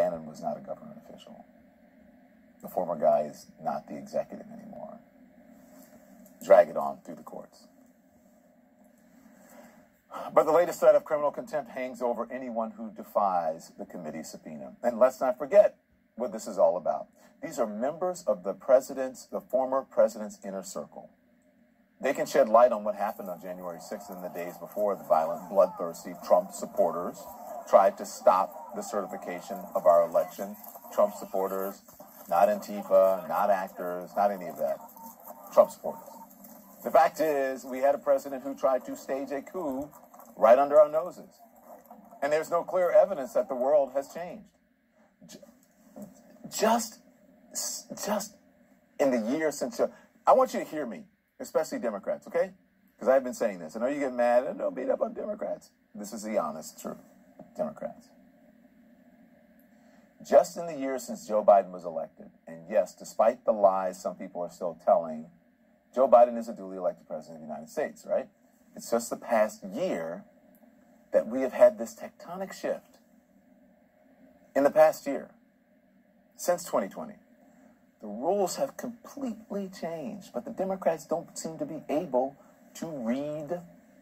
Bannon was not a government official. The former guy is not the executive anymore. Drag it on through the courts. But the latest threat of criminal contempt hangs over anyone who defies the committee's subpoena. And let's not forget what this is all about. These are members of the former president's inner circle. They can shed light on what happened on January 6th and the days before the violent, bloodthirsty Trump supporters tried to stop the certification of our election. Trump supporters, not Antifa, not actors, not any of that. Trump supporters. The fact is, we had a president who tried to stage a coup right under our noses. And there's no clear evidence that the world has changed. Just in the year since... I want you to hear me, especially Democrats, okay? Because I've been saying this. I know you get mad and don't beat up on Democrats. This is the honest truth. Democrats. Just in the year since Joe Biden was elected, and yes, despite the lies some people are still telling, Joe Biden is a duly elected president of the United States, right? It's just the past year that we have had this tectonic shift. In the past year, since 2020, the rules have completely changed, but the Democrats don't seem to be able to read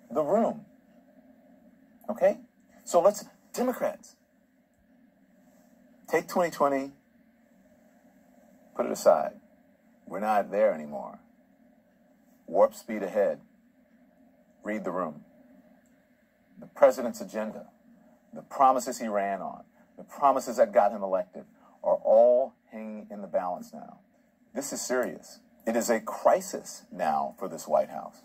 the room. Okay? So Democrats, take 2020, put it aside. We're not there anymore. Warp speed ahead. Read the room. The president's agenda, the promises he ran on, the promises that got him elected are all hanging in the balance now. This is serious. It is a crisis now for this White House.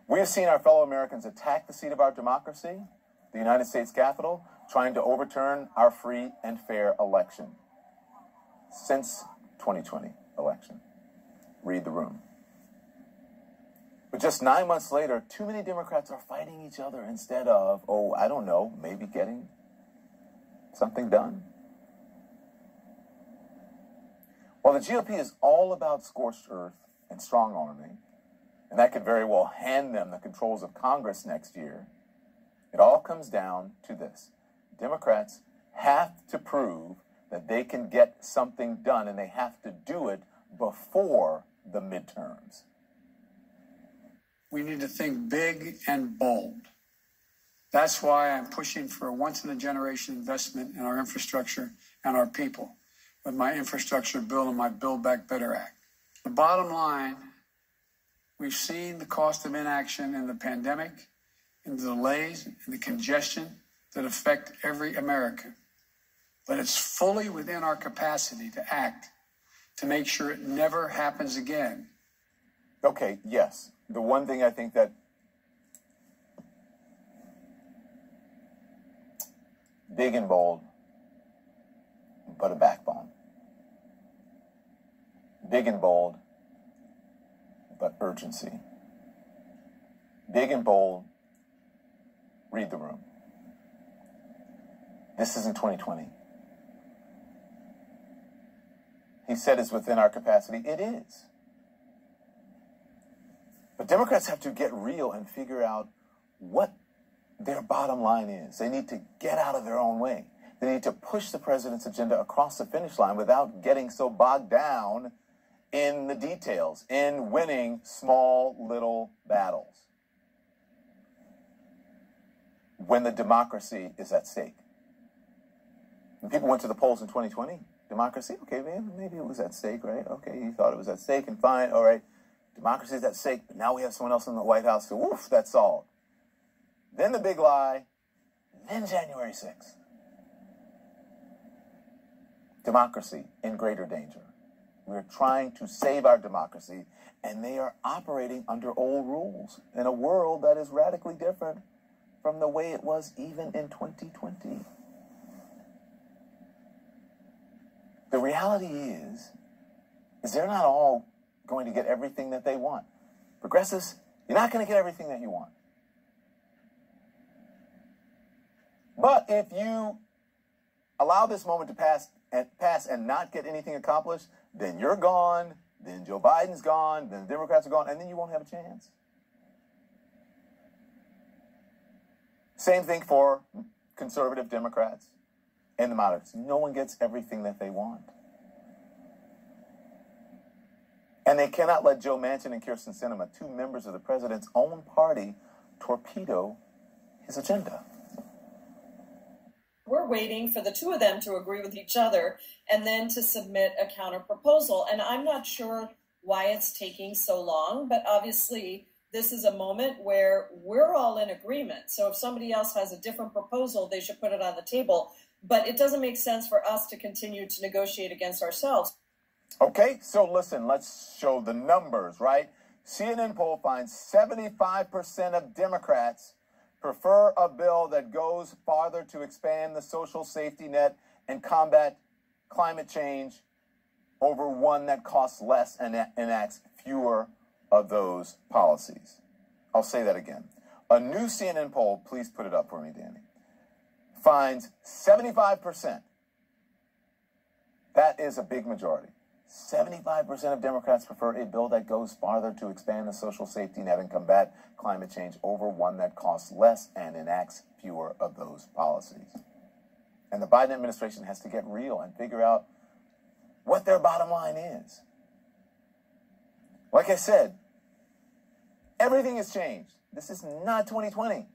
We have seen our fellow Americans attack the seat of our democracy, the United States Capitol, trying to overturn our free and fair election since 2020 election. Read the room. But just 9 months later, too many Democrats are fighting each other instead of, oh, I don't know, maybe getting something done. While the GOP is all about scorched earth and strong arming, and that could very well hand them the controls of Congress next year, it all comes down to this. Democrats have to prove that they can get something done, and they have to do it before the midterms. We need to think big and bold. That's why I'm pushing for a once-in-a-generation investment in our infrastructure and our people with my infrastructure bill and my Build Back Better Act. The bottom line, we've seen the cost of inaction in the pandemic, in the delays, and the congestion that affect every American. But it's fully within our capacity to act to make sure it never happens again. Okay, yes. The one thing I think that big and bold, but a backbone. Big and bold, but urgency. Big and bold, read the room. This isn't 2020. He said it's within our capacity. It is. But Democrats have to get real and figure out what their bottom line is. They need to get out of their own way. They need to push the president's agenda across the finish line without getting so bogged down in the details, in winning small little battles when the democracy is at stake. When people went to the polls in 2020, democracy, okay, maybe it was at stake, right? Okay, you thought it was at stake and fine, all right. Democracy is at stake, but now we have someone else in the White House, so woof, that's solved. Then the big lie, then January 6th. Democracy in greater danger. We're trying to save our democracy, and they are operating under old rules in a world that is radically different from the way it was even in 2020. The reality is they're not all going to get everything that they want. Progressives, you're not going to get everything that you want. But if you allow this moment to pass and not get anything accomplished, then you're gone, then Joe Biden's gone, then the Democrats are gone, and then you won't have a chance. Same thing for conservative Democrats and the moderates. No one gets everything that they want. And they cannot let Joe Manchin and Kyrsten Sinema, two members of the president's own party, torpedo his agenda. We're waiting for the two of them to agree with each other and then to submit a counter proposal. And I'm not sure why it's taking so long, but obviously this is a moment where we're all in agreement. So if somebody else has a different proposal, they should put it on the table. But it doesn't make sense for us to continue to negotiate against ourselves. Okay, so listen, let's show the numbers, right? CNN poll finds 75% of Democrats prefer a bill that goes farther to expand the social safety net and combat climate change over one that costs less and enacts fewer of those policies. I'll say that again. A new CNN poll, please put it up for me, Danny, finds 75%. That is a big majority. 75% of Democrats prefer a bill that goes farther to expand the social safety net and combat climate change over one that costs less and enacts fewer of those policies. And the Biden administration has to get real and figure out what their bottom line is. Like I said, everything has changed. This is not 2020.